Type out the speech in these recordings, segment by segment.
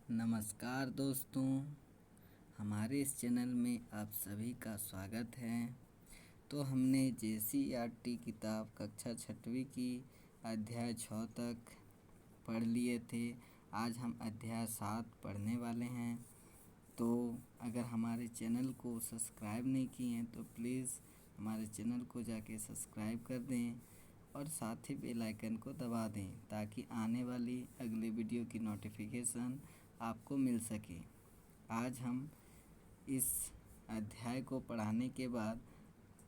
नमस्कार दोस्तों, हमारे इस चैनल में आप सभी का स्वागत है। तो हमने JCERT किताब कक्षा 6वीं की अध्याय 6 तक पढ़ लिए थे। आज हम अध्याय 7 पढ़ने वाले हैं। तो अगर हमारे चैनल को सब्सक्राइब नहीं किए हैं तो प्लीज़ हमारे चैनल को जाके सब्सक्राइब कर दें और साथ ही बेल आइकन को दबा दें ताकि आने वाली अगले वीडियो की नोटिफिकेशन आपको मिल सके। आज हम इस अध्याय को पढ़ाने के बाद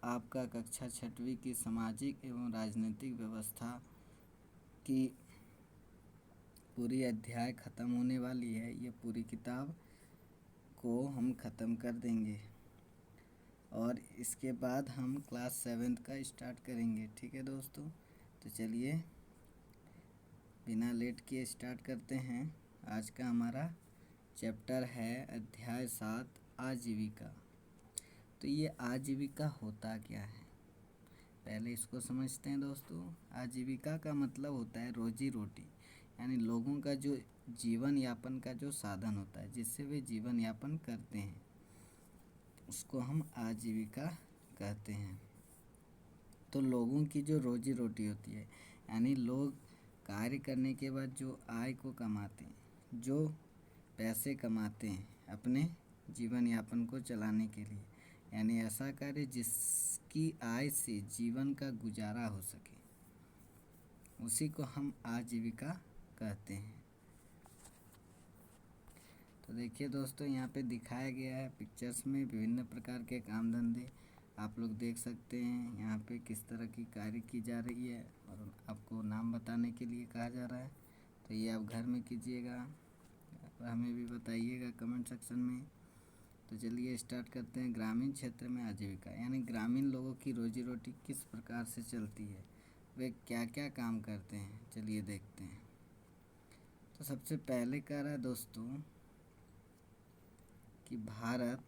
आपका कक्षा 6वीं की सामाजिक एवं राजनीतिक व्यवस्था की पूरी अध्याय ख़त्म होने वाली है। ये पूरी किताब को हम ख़त्म कर देंगे और इसके बाद हम क्लास 7 का स्टार्ट करेंगे। ठीक है दोस्तों, तो चलिए बिना लेट किए स्टार्ट करते हैं। आज का हमारा चैप्टर है अध्याय 7 आजीविका। तो ये आजीविका होता क्या है, पहले इसको समझते हैं दोस्तों। आजीविका का मतलब होता है रोजी रोटी, यानी लोगों का जो जीवन यापन का जो साधन होता है जिससे वे जीवन यापन करते हैं, उसको हम आजीविका कहते हैं। तो लोगों की जो रोजी रोटी होती है, यानी लोग कार्य करने के बाद जो आय को कमाते हैं, जो पैसे कमाते हैं अपने जीवन यापन को चलाने के लिए, यानी ऐसा कार्य जिसकी आय से जीवन का गुजारा हो सके, उसी को हम आजीविका कहते हैं। तो देखिए दोस्तों, यहाँ पे दिखाया गया है पिक्चर्स में विभिन्न प्रकार के काम धंधे आप लोग देख सकते हैं। यहाँ पे किस तरह की कार्य की जा रही है और आपको नाम बताने के लिए कहा जा रहा है। तो ये आप घर में कीजिएगा, हमें भी बताइएगा कमेंट सेक्शन में। तो चलिए स्टार्ट करते हैं। ग्रामीण क्षेत्र में आजीविका, यानी ग्रामीण लोगों की रोजी रोटी किस प्रकार से चलती है, वे क्या क्या काम करते हैं, चलिए देखते हैं। तो सबसे पहले कह रहा है दोस्तों कि भारत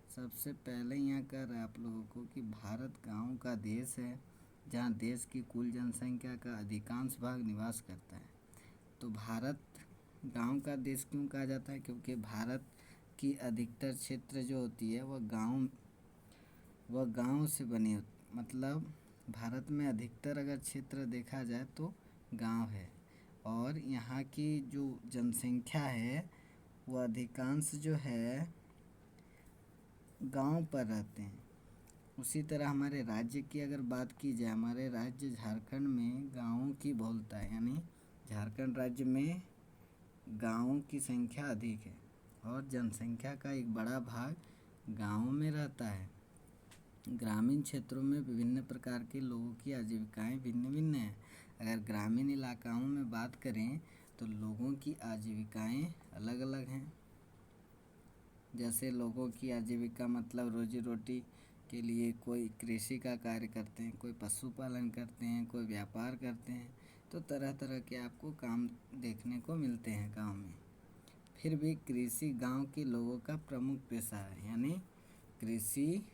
सबसे पहले यहाँ कह रहा है आप लोगों को कि भारत गाँव का देश है जहाँ देश की कुल जनसंख्या का अधिकांश भाग निवास करता है। तो भारत गांव का देश क्यों कहा जाता है, क्योंकि भारत की अधिकतर क्षेत्र जो होती है वह गांव से बनी होती, मतलब भारत में अधिकतर अगर क्षेत्र देखा जाए तो गांव है और यहाँ की जो जनसंख्या है वह अधिकांश जो है गांव पर रहते हैं। उसी तरह हमारे राज्य की अगर बात की जाए, हमारे राज्य झारखंड में गाँवों की बहुलता है, यानी झारखंड राज्य में गाँवों की संख्या अधिक है और जनसंख्या का एक बड़ा भाग गाँवों में रहता है। ग्रामीण क्षेत्रों में विभिन्न प्रकार के लोगों की आजीविकाएं भिन्न भिन्न हैं। अगर ग्रामीण इलाकाओं में बात करें तो लोगों की आजीविकाएं अलग अलग हैं। जैसे लोगों की आजीविका मतलब रोजी रोटी के लिए कोई कृषि का कार्य करते हैं, कोई पशुपालन करते हैं, कोई व्यापार करते हैं। तो तरह तरह के आपको काम देखने को मिलते हैं गांव में। फिर भी कृषि गांव के लोगों का प्रमुख पेशा है, यानी कृषि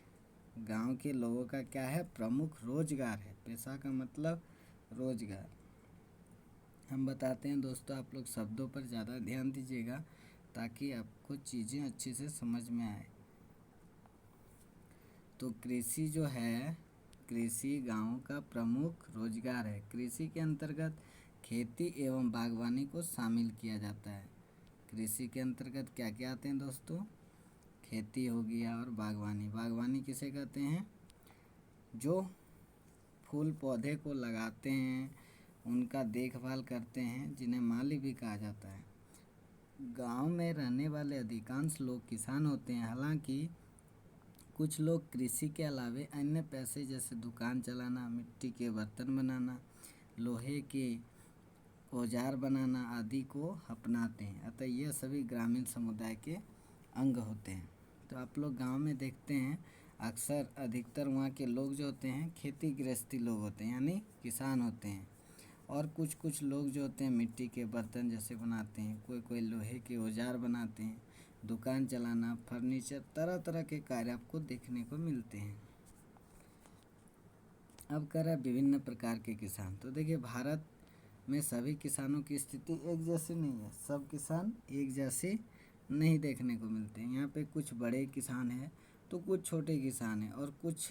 गांव के लोगों का क्या है, प्रमुख रोजगार है। पेशा का मतलब रोजगार। हम बताते हैं दोस्तों, आप लोग शब्दों पर ज़्यादा ध्यान दीजिएगा ताकि आपको चीज़ें अच्छे से समझ में आए। तो कृषि जो है, कृषि गांव का प्रमुख रोजगार है। कृषि के अंतर्गत खेती एवं बागवानी को शामिल किया जाता है। कृषि के अंतर्गत क्या क्या आते हैं दोस्तों, खेती हो गया और बागवानी। बागवानी किसे कहते हैं, जो फूल पौधे को लगाते हैं, उनका देखभाल करते हैं, जिन्हें माली भी कहा जाता है। गांव में रहने वाले अधिकांश लोग किसान होते हैं। हालांकि कुछ लोग कृषि के अलावे अन्य पैसे जैसे दुकान चलाना, मिट्टी के बर्तन बनाना, लोहे के औजार बनाना आदि को अपनाते हैं। अतः यह सभी ग्रामीण समुदाय के अंग होते हैं। तो आप लोग गांव में देखते हैं अक्सर अधिकतर वहाँ के लोग जो होते हैं खेती गृहस्थी लोग होते हैं, यानी किसान होते हैं। और कुछ कुछ लोग जो होते हैं मिट्टी के बर्तन जैसे बनाते हैं, कोई कोई लोहे के औजार बनाते हैं, दुकान चलाना, फर्नीचर, तरह तरह के कार्य आपको देखने को मिलते हैं। अब कह रहा है विभिन्न प्रकार के किसान। तो देखिए भारत में सभी किसानों की स्थिति एक जैसी नहीं है, सब किसान एक जैसे नहीं देखने को मिलते हैं। यहाँ पे कुछ बड़े किसान हैं तो कुछ छोटे किसान हैं, और कुछ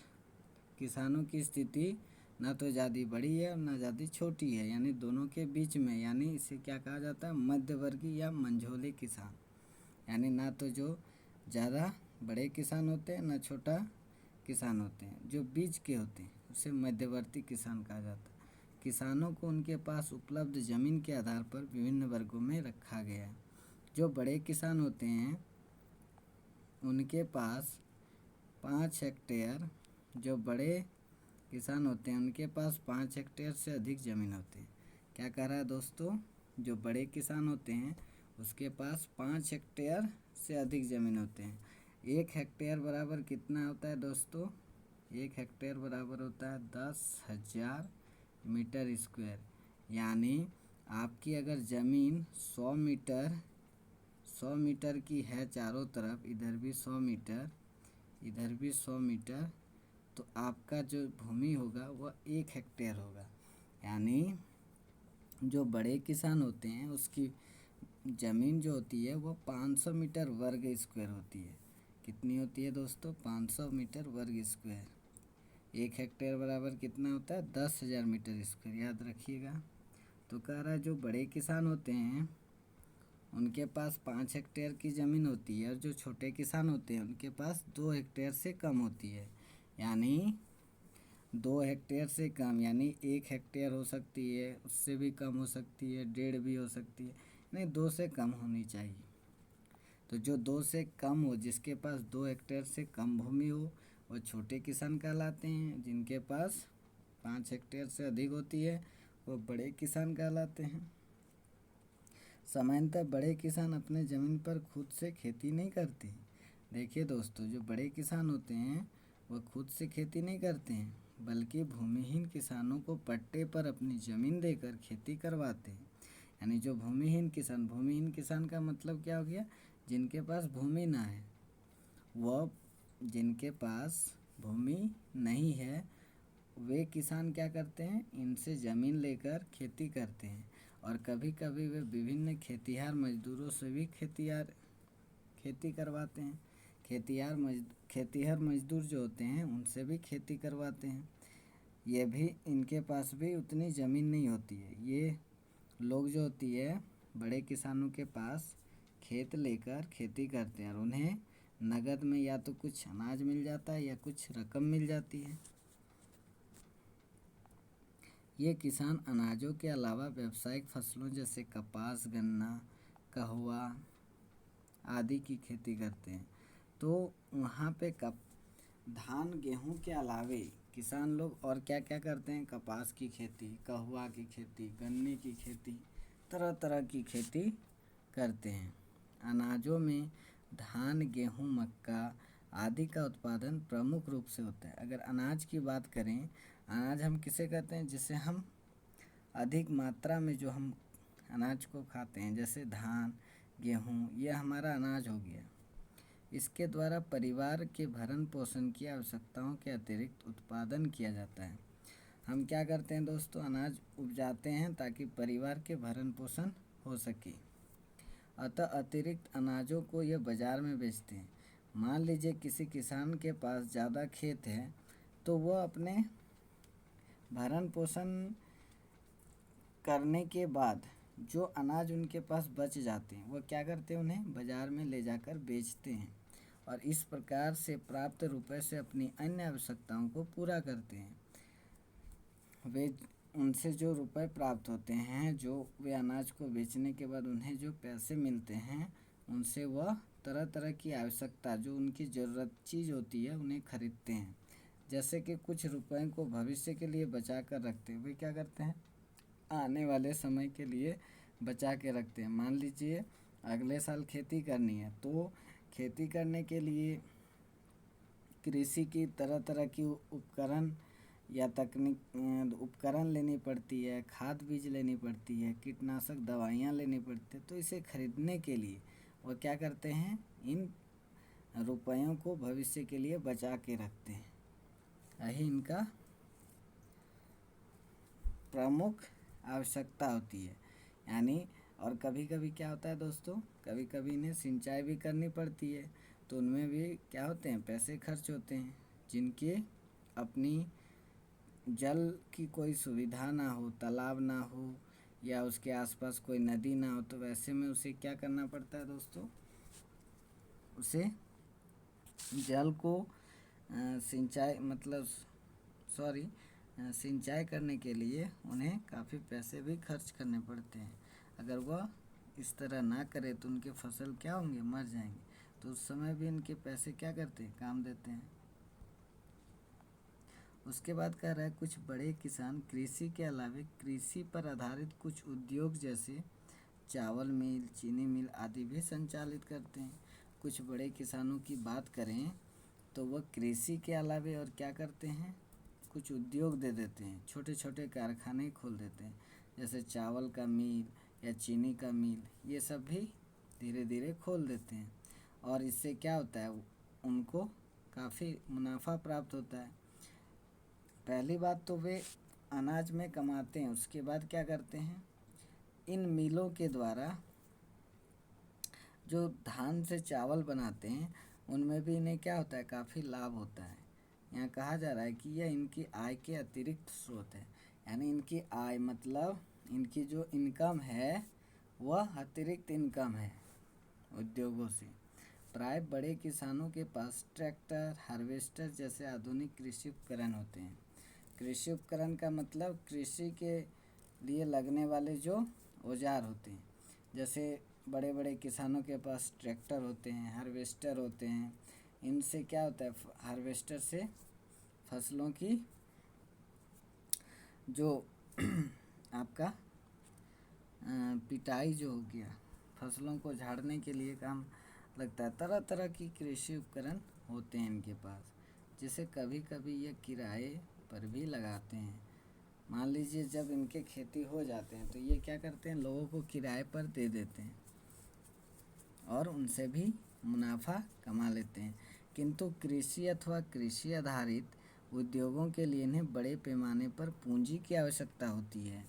किसानों की स्थिति ना तो ज़्यादा बड़ी है और ना ज़्यादा छोटी है, यानी दोनों के बीच में, यानी इसे क्या कहा जाता है, मध्यवर्गीय या मंझोले किसान। यानी ना तो जो ज़्यादा बड़े किसान होते हैं ना छोटा किसान होते हैं, जो बीच के होते हैं उसे मध्यवर्ती किसान कहा जाता है। किसानों को उनके पास उपलब्ध ज़मीन के आधार पर विभिन्न वर्गों में रखा गया है। जो बड़े किसान होते हैं उनके पास 5 हेक्टेयर, जो बड़े किसान होते हैं उनके पास 5 हेक्टेयर से अधिक ज़मीन होती है। क्या कह रहा है दोस्तों, जो बड़े किसान होते हैं उसके पास 5 हेक्टेयर से अधिक ज़मीन होते हैं। 1 हेक्टेयर बराबर कितना होता है दोस्तों, 1 हेक्टेयर बराबर होता है 10,000 मीटर स्क्वायर। यानी आपकी अगर ज़मीन 100 मीटर की है चारों तरफ, इधर भी 100 मीटर इधर भी 100 मीटर, तो आपका जो भूमि होगा वह 1 हेक्टेयर होगा। यानी जो बड़े किसान होते हैं उसकी ज़मीन जो होती है वो 500 मीटर वर्ग स्क्वायर होती है। कितनी होती है दोस्तों, 500 मीटर वर्ग स्क्वायर। 1 हेक्टेयर बराबर कितना होता है, 10,000 मीटर स्क्वायर, याद रखिएगा। तो कह रहा है जो बड़े किसान होते हैं उनके पास 5 हेक्टेयर की ज़मीन होती है, और जो छोटे किसान होते हैं उनके पास 2 हेक्टेयर से कम होती है। यानी 2 हेक्टेयर से कम, यानी 1 हेक्टेयर हो सकती है, उससे भी कम हो सकती है, 1.5 भी हो सकती है, नहीं 2 से कम होनी चाहिए। तो जो 2 से कम हो, जिसके पास 2 हेक्टेयर से कम भूमि हो, वो छोटे किसान कहलाते हैं। जिनके पास 5 हेक्टेयर से अधिक होती है वो बड़े किसान कहलाते हैं। सामान्यतः बड़े किसान अपने ज़मीन पर खुद से खेती नहीं करते। देखिए दोस्तों, जो बड़े किसान होते हैं वह खुद से खेती नहीं करते हैं, बल्कि भूमिहीन किसानों को पट्टे पर अपनी ज़मीन देकर खेती करवाते हैं। यानी जो भूमिहीन किसान का मतलब क्या हो गया, जिनके पास भूमि ना है, वह जिनके पास भूमि नहीं है वे किसान क्या करते हैं, इनसे ज़मीन लेकर खेती करते हैं। और कभी कभी वे विभिन्न खेतिहर मजदूरों से भी खेती करवाते हैं। खेतिहर मजदूर जो होते हैं उनसे भी खेती करवाते हैं। ये भी, इनके पास भी उतनी ज़मीन नहीं होती है। ये लोग जो होती है बड़े किसानों के पास खेत लेकर खेती करते हैं, और उन्हें नगद में या तो कुछ अनाज मिल जाता है या कुछ रकम मिल जाती है। ये किसान अनाजों के अलावा व्यावसायिक फसलों जैसे कपास, गन्ना, कहवा आदि की खेती करते हैं। तो वहाँ पे धान गेहूँ के अलावे किसान लोग और क्या क्या करते हैं, कपास की खेती, कहवा की खेती, गन्ने की खेती, तरह तरह की खेती करते हैं। अनाजों में धान, गेहूँ, मक्का आदि का उत्पादन प्रमुख रूप से होता है। अगर अनाज की बात करें, अनाज हम किसे कहते हैं, जिसे हम अधिक मात्रा में जो हम अनाज को खाते हैं, जैसे धान, गेहूँ, ये हमारा अनाज हो गया। इसके द्वारा परिवार के भरण पोषण की आवश्यकताओं के अतिरिक्त उत्पादन किया जाता है। हम क्या करते हैं दोस्तों, अनाज उपजाते हैं ताकि परिवार के भरण पोषण हो सके। अतः अतिरिक्त अनाजों को ये बाज़ार में बेचते हैं। मान लीजिए किसी किसान के पास ज़्यादा खेत है तो वह अपने भरण पोषण करने के बाद जो अनाज उनके पास बच जाते हैं वह क्या करते हैं, उन्हें बाज़ार में ले जाकर बेचते हैं, और इस प्रकार से प्राप्त रुपए से अपनी अन्य आवश्यकताओं को पूरा करते हैं। वे उनसे जो रुपए प्राप्त होते हैं, जो वे अनाज को बेचने के बाद उन्हें जो पैसे मिलते हैं, उनसे वह तरह तरह की आवश्यकता, जो उनकी ज़रूरत चीज़ होती है, उन्हें खरीदते हैं। जैसे कि कुछ रुपए को भविष्य के लिए बचा कर रखते हैं। वे क्या करते हैं, आने वाले समय के लिए बचा के रखते हैं। मान लीजिए अगले साल खेती करनी है, तो खेती करने के लिए कृषि की तरह तरह की उपकरण या उपकरण लेनी पड़ती है, खाद बीज लेनी पड़ती है, कीटनाशक दवाइयाँ लेनी पड़ती है। तो इसे खरीदने के लिए वह क्या करते हैं, इन रुपयों को भविष्य के लिए बचा के रखते हैं। यही इनका प्रमुख आवश्यकता होती है। यानी और कभी कभी क्या होता है दोस्तों, कभी कभी इन्हें सिंचाई भी करनी पड़ती है, तो उनमें भी क्या होते हैं, पैसे खर्च होते हैं। जिनके अपनी जल की कोई सुविधा ना हो, तालाब ना हो या उसके आसपास कोई नदी ना हो, तो वैसे में उसे क्या करना पड़ता है दोस्तों, उसे जल को सिंचाई मतलब सॉरी सिंचाई करने के लिए उन्हें काफ़ी पैसे भी खर्च करने पड़ते हैं। अगर वह इस तरह ना करे तो उनके फसल क्या होंगे, मर जाएंगे। तो उस समय भी इनके पैसे क्या करते हैं, काम देते हैं। उसके बाद कह रहा है कुछ बड़े किसान कृषि के अलावा कृषि पर आधारित कुछ उद्योग जैसे चावल मिल, चीनी मिल आदि भी संचालित करते हैं। कुछ बड़े किसानों की बात करें तो वह कृषि के अलावा और क्या करते हैं, कुछ उद्योग दे देते हैं, छोटे छोटे कारखाने खोल देते हैं, जैसे चावल का मिल या चीनी का मिल, ये सब भी धीरे धीरे खोल देते हैं। और इससे क्या होता है, उनको काफ़ी मुनाफा प्राप्त होता है। पहली बात तो वे अनाज में कमाते हैं, उसके बाद क्या करते हैं, इन मिलों के द्वारा जो धान से चावल बनाते हैं उनमें भी इन्हें क्या होता है, काफ़ी लाभ होता है। यहाँ कहा जा रहा है कि यह इनकी आय के अतिरिक्त स्रोत है। यानी इनकी आय मतलब इनकी जो इनकम है वह अतिरिक्त इनकम है उद्योगों से। प्राय बड़े किसानों के पास ट्रैक्टर, हार्वेस्टर जैसे आधुनिक कृषि उपकरण होते हैं। कृषि उपकरण का मतलब कृषि के लिए लगने वाले जो औजार होते हैं। जैसे बड़े बड़े किसानों के पास ट्रैक्टर होते हैं, हार्वेस्टर होते हैं। इनसे क्या होता है, हार्वेस्टर से फसलों की जो आपका पिटाई जो हो गया, फसलों को झाड़ने के लिए काम लगता है। तरह तरह की कृषि उपकरण होते हैं इनके पास, जिसे कभी कभी ये किराए पर भी लगाते हैं। मान लीजिए जब इनके खेती हो जाते हैं तो ये क्या करते हैं, लोगों को किराए पर दे देते हैं और उनसे भी मुनाफा कमा लेते हैं। किंतु कृषि अथवा कृषि आधारित उद्योगों के लिए इन्हें बड़े पैमाने पर पूंजी की आवश्यकता होती है।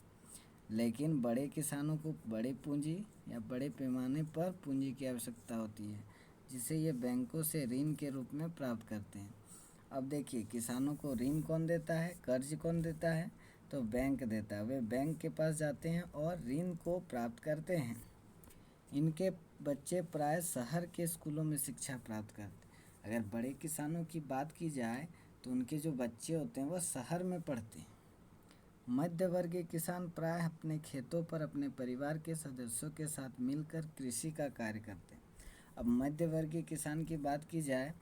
लेकिन बड़े किसानों को बड़े पूंजी या बड़े पैमाने पर पूंजी की आवश्यकता होती है, जिसे ये बैंकों से ऋण के रूप में प्राप्त करते हैं। अब देखिए, किसानों को ऋण कौन देता है, कर्ज कौन देता है, तो बैंक देता है। वे बैंक के पास जाते हैं और ऋण को प्राप्त करते हैं। इनके बच्चे प्राय शहर के स्कूलों में शिक्षा प्राप्त करते हैं। अगर बड़े किसानों की बात की जाए तो उनके जो बच्चे होते हैं वह शहर में पढ़ते हैं। मध्य वर्गीय किसान प्राय अपने खेतों पर अपने परिवार के सदस्यों के साथ मिलकर कृषि का कार्य करते हैं। अब मध्य वर्गीय किसान की बात की जाए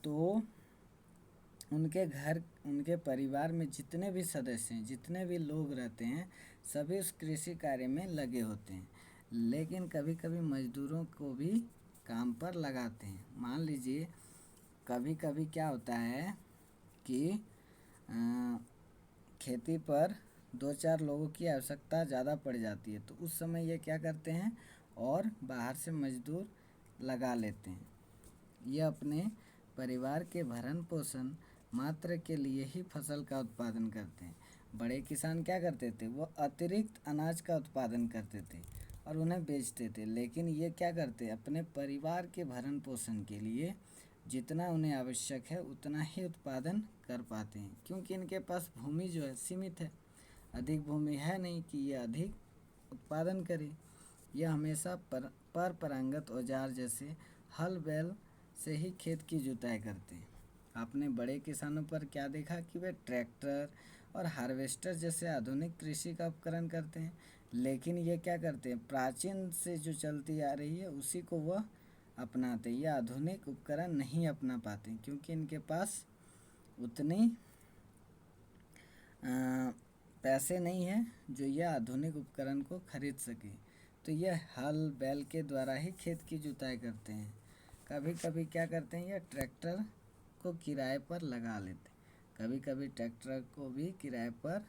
तो उनके घर, उनके परिवार में जितने भी सदस्य हैं, जितने भी लोग रहते हैं, सभी उस कृषि कार्य में लगे होते हैं। लेकिन कभी कभी मजदूरों को भी काम पर लगाते हैं। मान लीजिए कभी कभी क्या होता है कि खेती पर 2-4 लोगों की आवश्यकता ज़्यादा पड़ जाती है, तो उस समय ये क्या करते हैं और बाहर से मजदूर लगा लेते हैं। ये अपने परिवार के भरण पोषण मात्र के लिए ही फसल का उत्पादन करते हैं। बड़े किसान क्या करते थे, वो अतिरिक्त अनाज का उत्पादन करते थे और उन्हें बेचते थे। लेकिन ये क्या करते, अपने परिवार के भरण पोषण के लिए जितना उन्हें आवश्यक है उतना ही उत्पादन कर पाते हैं, क्योंकि इनके पास भूमि जो है सीमित है, अधिक भूमि है नहीं कि ये अधिक उत्पादन करे। यह हमेशा परंपरागत औजार जैसे हल बैल से ही खेत की जुताई करते हैं। आपने बड़े किसानों पर क्या देखा कि वे ट्रैक्टर और हार्वेस्टर जैसे आधुनिक कृषि का उपकरण करते हैं, लेकिन ये क्या करते हैं, प्राचीन से जो चलती आ रही है उसी को वह अपनाते। ये आधुनिक उपकरण नहीं अपना पाते क्योंकि इनके पास उतनी पैसे नहीं हैं जो यह आधुनिक उपकरण को खरीद सके। तो यह हल बैल के द्वारा ही खेत की जुताई करते हैं। कभी कभी क्या करते हैं, यह ट्रैक्टर को किराए पर लगा लेते हैं। कभी कभी ट्रैक्टर को भी किराए पर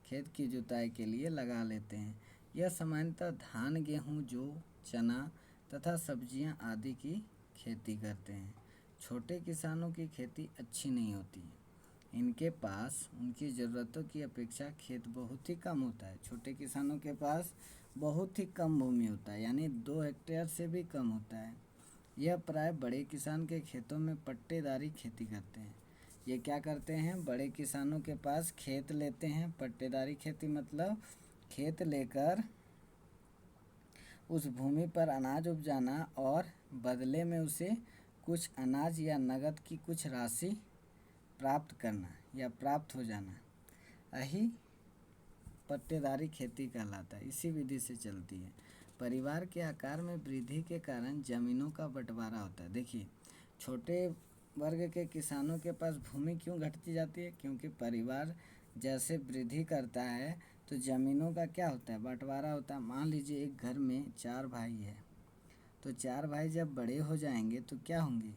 खेत की जुताई के लिए लगा लेते हैं। यह सामान्यतः धान, गेहूँ, जौ, चना तथा सब्जियां आदि की खेती करते हैं। छोटे किसानों की खेती अच्छी नहीं होती है। इनके पास उनकी ज़रूरतों की अपेक्षा खेत बहुत ही कम होता है। छोटे किसानों के पास बहुत ही कम भूमि होता है, यानी 2 हेक्टेयर से भी कम होता है। यह प्राय बड़े किसान के खेतों में पट्टेदारी खेती करते हैं। ये क्या करते हैं, बड़े किसानों के पास खेत लेते हैं। पट्टेदारी खेती मतलब खेत लेकर उस भूमि पर अनाज उपजाना और बदले में उसे कुछ अनाज या नगद की कुछ राशि प्राप्त करना या प्राप्त हो जाना, यही पट्टेदारी खेती कहलाता है। इसी विधि से चलती है। परिवार के आकार में वृद्धि के कारण जमीनों का बंटवारा होता है। देखिए, छोटे वर्ग के किसानों के पास भूमि क्यों घटती जाती है, क्योंकि परिवार जैसे वृद्धि करता है तो ज़मीनों का क्या होता है, बंटवारा होता है। मान लीजिए एक घर में 4 भाई है, तो 4 भाई जब बड़े हो जाएंगे तो क्या होंगे,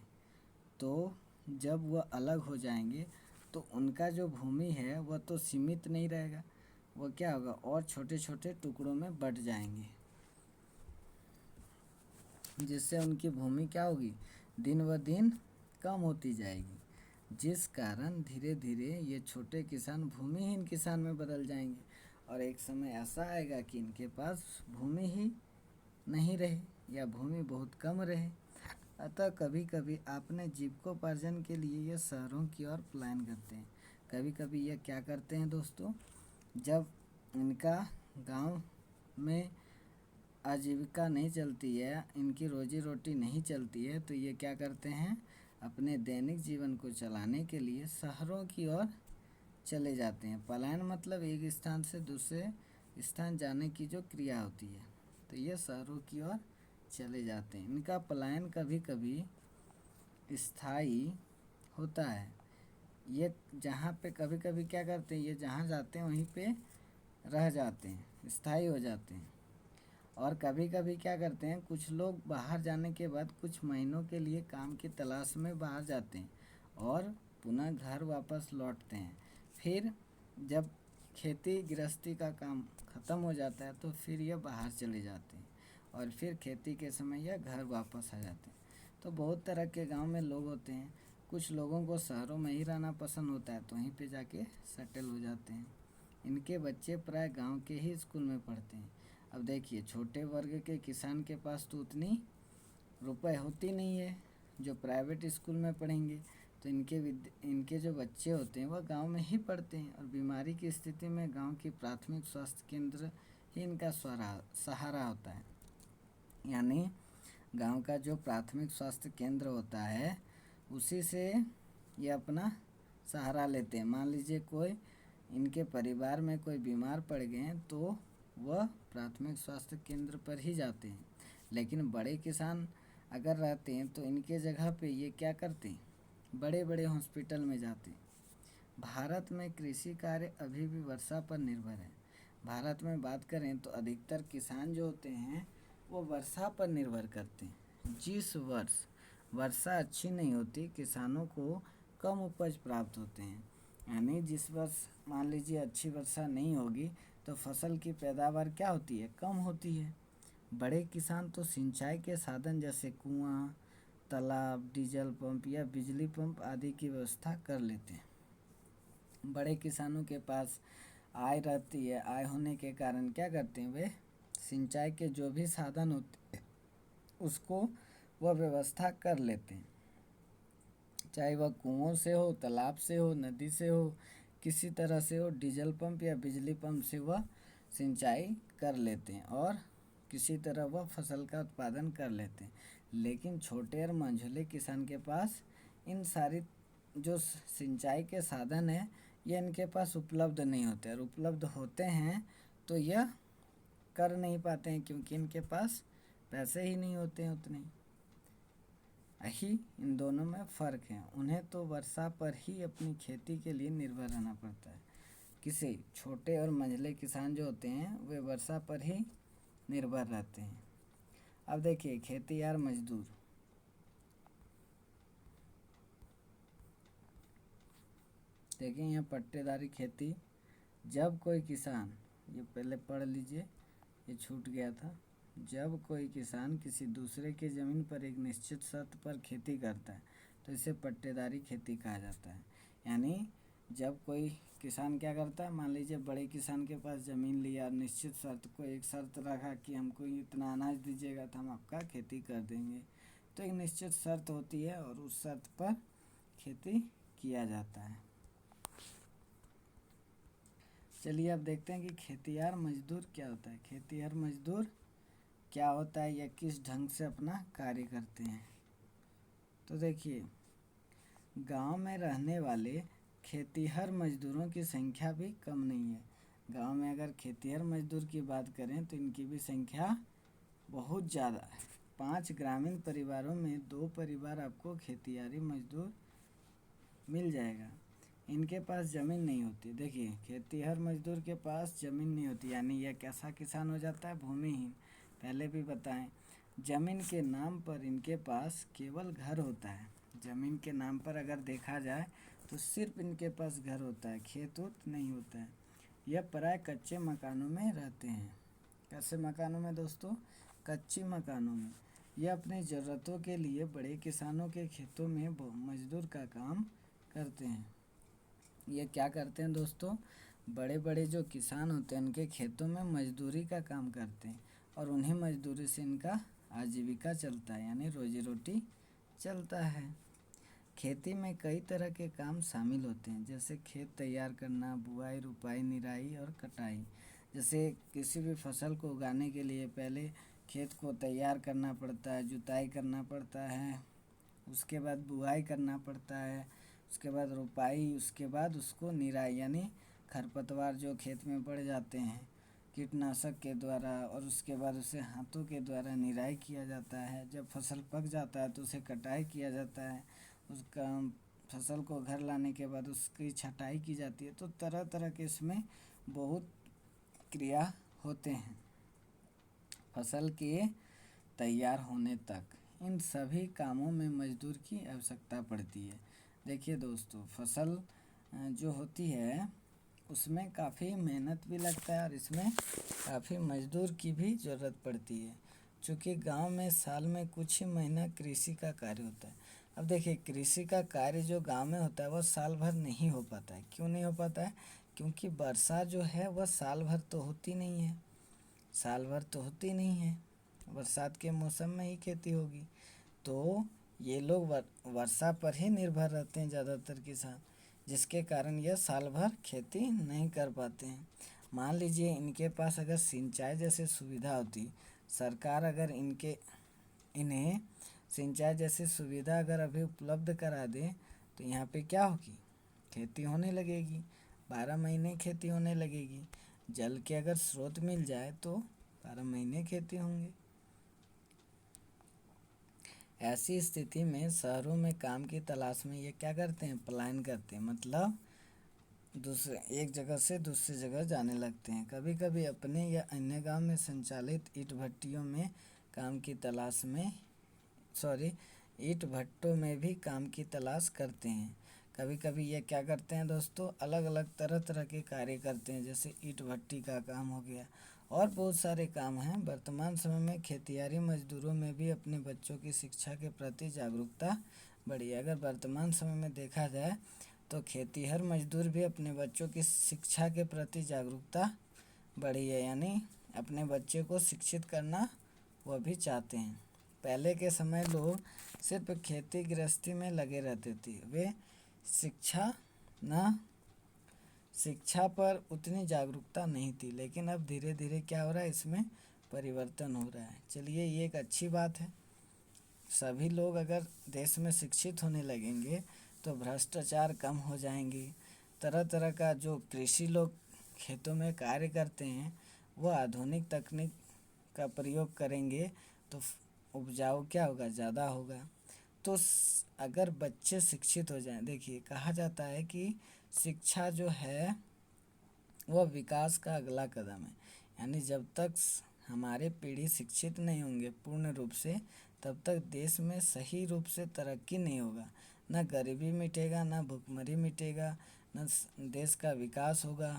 तो जब वह अलग हो जाएंगे तो उनका जो भूमि है वह तो सीमित नहीं रहेगा, वह क्या होगा और छोटे छोटे टुकड़ों में बंट जाएंगे, जिससे उनकी भूमि क्या होगी, दिन ब दिन कम होती जाएगी। जिस कारण धीरे धीरे ये छोटे किसान भूमिहीन किसान में बदल जाएंगे और एक समय ऐसा आएगा कि इनके पास भूमि ही नहीं रहे या भूमि बहुत कम रहे। अतः कभी कभी अपने जीविकोपार्जन के लिए ये शहरों की ओर पलायन करते हैं। कभी कभी ये क्या करते हैं दोस्तों, जब इनका गांव में आजीविका नहीं चलती है, इनकी रोजी रोटी नहीं चलती है, तो ये क्या करते हैं, अपने दैनिक जीवन को चलाने के लिए शहरों की ओर चले जाते हैं। पलायन मतलब एक स्थान से दूसरे स्थान जाने की जो क्रिया होती है, तो ये शहरों की ओर चले जाते हैं। इनका पलायन कभी कभी स्थायी होता है। ये जहाँ पे कभी कभी क्या करते हैं, ये जहाँ जाते हैं वहीं पे रह जाते हैं, स्थायी हो जाते हैं। और कभी कभी क्या करते हैं, कुछ लोग बाहर जाने के बाद कुछ महीनों के लिए काम की तलाश में बाहर जाते हैं और पुनः घर वापस लौटते हैं। फिर जब खेती गृहस्थी का काम ख़त्म हो जाता है तो फिर यह बाहर चले जाते हैं और फिर खेती के समय यह घर वापस आ जाते हैं। तो बहुत तरह के गांव में लोग होते हैं। कुछ लोगों को शहरों में ही रहना पसंद होता है, तो वहीं पे जाके सेटल हो जाते हैं। इनके बच्चे प्राय गांव के ही स्कूल में पढ़ते हैं। अब देखिए, छोटे वर्ग के किसान के पास तो उतनी रुपए होती नहीं है जो प्राइवेट स्कूल में पढ़ेंगे, तो इनके जो बच्चे होते हैं वह गांव में ही पढ़ते हैं और बीमारी की स्थिति में गांव की प्राथमिक स्वास्थ्य केंद्र ही इनका सहारा होता है। यानी गांव का जो प्राथमिक स्वास्थ्य केंद्र होता है उसी से ये अपना सहारा लेते हैं। मान लीजिए कोई इनके परिवार में कोई बीमार पड़ गए हैं तो वह प्राथमिक स्वास्थ्य केंद्र पर ही जाते हैं। लेकिन बड़े किसान अगर रहते हैं तो इनके जगह पे ये क्या करते हैं, बड़े बड़े हॉस्पिटल में जाते हैं। भारत में कृषि कार्य अभी भी वर्षा पर निर्भर है। भारत में बात करें तो अधिकतर किसान जो होते हैं वो वर्षा पर निर्भर करते हैं। जिस वर्ष वर्षा अच्छी नहीं होती, किसानों को कम उपज प्राप्त होते हैं। यानी जिस वर्ष मान लीजिए अच्छी वर्षा नहीं होगी तो फसल की पैदावार क्या होती है, कम होती है। बड़े किसान तो सिंचाई के साधन जैसे कुआं, तालाब, डीजल पंप या बिजली पंप आदि की व्यवस्था कर लेते हैं। बड़े किसानों के पास आय रहती है, आय होने के कारण क्या करते हैं, वे सिंचाई के जो भी साधन होते हैं उसको वह व्यवस्था कर लेते हैं, चाहे वह कुओं से हो, तालाब से हो, नदी से हो, किसी तरह से हो, डीजल पंप या बिजली पंप से वह सिंचाई कर लेते हैं और किसी तरह वह फसल का उत्पादन कर लेते हैं। लेकिन छोटे और मंझले किसान के पास इन सारी जो सिंचाई के साधन हैं ये इनके पास उपलब्ध नहीं होते, और उपलब्ध होते हैं तो यह कर नहीं पाते हैं क्योंकि इनके पास पैसे ही नहीं होते हैं उतने। यही इन दोनों में फ़र्क है। उन्हें तो वर्षा पर ही अपनी खेती के लिए निर्भर रहना पड़ता है। किसी छोटे और मंझले किसान जो होते हैं वे वर्षा पर ही निर्भर रहते हैं। अब देखिए, खेतीहर मजदूर। देखिए यहाँ पट्टेदारी खेती, जब कोई किसान, ये पहले पढ़ लीजिए, ये छूट गया था। जब कोई किसान किसी दूसरे की ज़मीन पर एक निश्चित शर्त पर खेती करता है तो इसे पट्टेदारी खेती कहा जाता है। यानी जब कोई किसान क्या करता है, मान लीजिए बड़े किसान के पास ज़मीन लिया, निश्चित शर्त को एक शर्त रखा कि हमको इतना अनाज दीजिएगा तो हम आपका खेती कर देंगे। तो एक निश्चित शर्त होती है और उस शर्त पर खेती किया जाता है। चलिए अब देखते हैं कि खेतिहर मजदूर क्या होता है। खेतिहर मजदूर क्या होता है या किस ढंग से अपना कार्य करते हैं। तो देखिए, गांव में रहने वाले खेतिहर मजदूरों की संख्या भी कम नहीं है। गांव में अगर खेतिहर मजदूर की बात करें तो इनकी भी संख्या बहुत ज़्यादा है। 5 ग्रामीण परिवारों में 2 परिवार आपको खेतिहरी मजदूर मिल जाएगा। इनके पास ज़मीन नहीं होती। देखिए, खेतिहर मजदूर के पास ज़मीन नहीं होती, यानी यह कैसा किसान हो जाता है, भूमिहीन। पहले भी बताएं, ज़मीन के नाम पर इनके पास केवल घर होता है। ज़मीन के नाम पर अगर देखा जाए तो सिर्फ इनके पास घर होता है, खेत उत नहीं होता है। यह प्राय कच्चे मकानों में रहते हैं। कैसे मकानों में दोस्तों? कच्ची मकानों में। यह अपनी ज़रूरतों के लिए बड़े किसानों के खेतों में मजदूर का काम करते हैं। ये क्या करते हैं दोस्तों? बड़े बड़े जो किसान होते हैं उनके खेतों में मजदूरी का काम करते हैं और उन्हीं मजदूरी से इनका आजीविका चलता है, यानी रोजी रोटी चलता है। खेती में कई तरह के काम शामिल होते हैं, जैसे खेत तैयार करना, बुआई, रुपाई, निराई और कटाई। जैसे किसी भी फसल को उगाने के लिए पहले खेत को तैयार करना पड़ता है, जुताई करना पड़ता है, उसके बाद बुआई करना पड़ता है, उसके बाद रुपाई, उसके बाद उसको निराई, यानी खरपतवार जो खेत में बढ़ जाते हैं कीटनाशक के द्वारा, और उसके बाद उसे हाथों के द्वारा निराई किया जाता है। जब फसल पक जाता है तो उसे कटाई किया जाता है। उसका फसल को घर लाने के बाद उसकी छटाई की जाती है। तो तरह तरह के इसमें बहुत क्रिया होते हैं फसल के तैयार होने तक। इन सभी कामों में मजदूर की आवश्यकता पड़ती है। देखिए दोस्तों, फसल जो होती है उसमें काफ़ी मेहनत भी लगता है और इसमें काफ़ी मजदूर की भी ज़रूरत पड़ती है। चूँकि गांव में साल में कुछ ही महीना कृषि का कार्य होता है। अब देखिए, कृषि का कार्य जो गांव में होता है वह साल भर नहीं हो पाता है। क्यों नहीं हो पाता है? क्योंकि वर्षा जो है वह साल भर तो होती नहीं है। साल भर तो होती नहीं है, बरसात के मौसम में ही खेती होगी। तो ये लोग वर्षा पर ही निर्भर रहते हैं ज़्यादातर किसान, जिसके कारण यह साल भर खेती नहीं कर पाते हैं। मान लीजिए इनके पास अगर सिंचाई जैसी सुविधा होती, सरकार अगर इन्हें सिंचाई जैसी सुविधा अगर अभी उपलब्ध करा दे तो यहाँ पे क्या होगी? खेती होने लगेगी, 12 महीने खेती होने लगेगी। जल के अगर स्रोत मिल जाए तो 12 महीने खेती होंगे। ऐसी स्थिति में शहरों में काम की तलाश में ये क्या करते हैं? पलायन करते हैं, मतलब दूसरे एक जगह से दूसरी जगह जाने लगते हैं। कभी कभी अपने या अन्य गांव में संचालित ईंट भट्टियों में काम की तलाश में ईंट भट्टों में भी काम की तलाश करते हैं। कभी कभी ये क्या करते हैं दोस्तों? अलग अलग तरह तरह के कार्य करते हैं, जैसे ईंट भट्टी का काम हो गया और बहुत सारे काम हैं। वर्तमान समय में खेतिहरी मजदूरों में भी अपने बच्चों की शिक्षा के प्रति जागरूकता बढ़ी है। अगर वर्तमान समय में देखा जाए तो खेतिहर मजदूर भी अपने बच्चों की शिक्षा के प्रति जागरूकता बढ़ी है, यानी अपने बच्चे को शिक्षित करना वह भी चाहते हैं। पहले के समय लोग सिर्फ खेती गृहस्थी में लगे रहते थे, वे शिक्षा पर उतनी जागरूकता नहीं थी। लेकिन अब धीरे धीरे क्या हो रहा है, इसमें परिवर्तन हो रहा है। चलिए, ये एक अच्छी बात है। सभी लोग अगर देश में शिक्षित होने लगेंगे तो भ्रष्टाचार कम हो जाएंगे। तरह तरह का जो कृषि लोग खेतों में कार्य करते हैं वो आधुनिक तकनीक का प्रयोग करेंगे तो उपजाऊ क्या होगा? ज़्यादा होगा। तो अगर बच्चे शिक्षित हो जाएं, देखिए कहा जाता है कि शिक्षा जो है वह विकास का अगला कदम है। यानी जब तक हमारे पीढ़ी शिक्षित नहीं होंगे पूर्ण रूप से, तब तक देश में सही रूप से तरक्की नहीं होगा। ना गरीबी मिटेगा, ना भुखमरी मिटेगा, ना देश का विकास होगा,